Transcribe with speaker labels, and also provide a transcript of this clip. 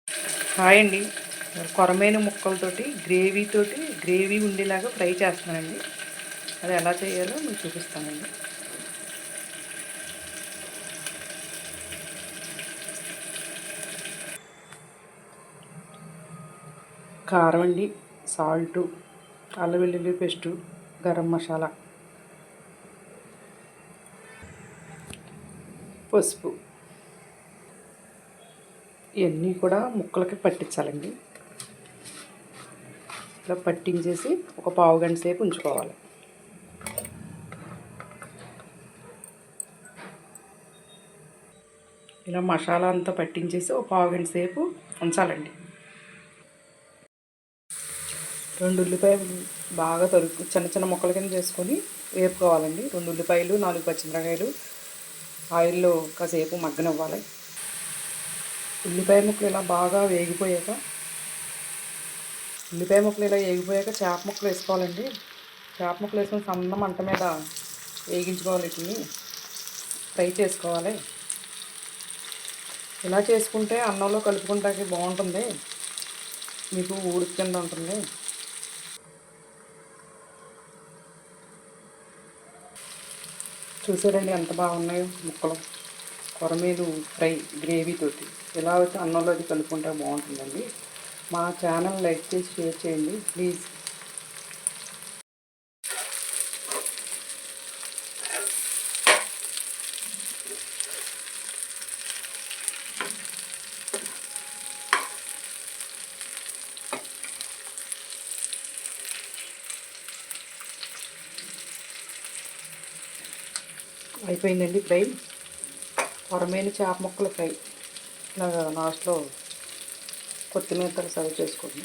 Speaker 1: Hi అండి. కొరమేను ముక్కలతోటి gravy ఉండేలాగా fry చేస్తున్నానండి. అది ఎలా చేయాలో మీకు చూపిస్తానండి. కారం అండి, సాల్టు, అల్లం వెల్లుల్లి పేస్టు, గరం మసాలా, పసుపు ఇవన్నీ కూడా ముక్కలకి పట్టించాలండి. ఇలా పట్టించేసి ఒక పావు గంట సేపు ఉంచుకోవాలి. ఇలా మసాలా అంతా పట్టించేసి ఒక పావు గంట సేపు ఉంచాలండి. 2 ఉల్లిపాయలు బాగా చిన్న చిన్న ముక్కల కింద చేసుకొని వేపుకోవాలండి. 2 ఉల్లిపాయలు, 4 పచ్చిమిరపకాయలు ఆయిల్లో కాసేపు మగ్గనివ్వాలి. ఉల్లిపాయ ముక్కలు ఇలా బాగా వేగిపోయాక చేప ముక్కలు వేసుకోవాలండి. చేప ముక్కలు వేసుకొని సన్న మంట మీద వేగించుకోవాలి. వీటిని ఫ్రై చేసుకోవాలి. ఇలా చేసుకుంటే అన్నంలో కలుపుకుంటానికి బాగుంటుంది, మీకు ఊరికి కింద ఉంటుంది. చూసారండి ఎంత బాగున్నాయో ముక్కలు. కొరమేను ఫ్రై గ్రేవీతోటి ఇలా అయితే అన్నంలో అది కలుపుకుంటే బాగుంటుందండి. మా ఛానల్ లైక్ చేసి షేర్ చేయండి ప్లీజ్. అయిపోయిందండి ఫ్రై. కొరమేను చేప ముక్కలు ఫ్రై. లాస్ట్లో కొత్తిమీరతో సర్వ్ చేసుకోండి.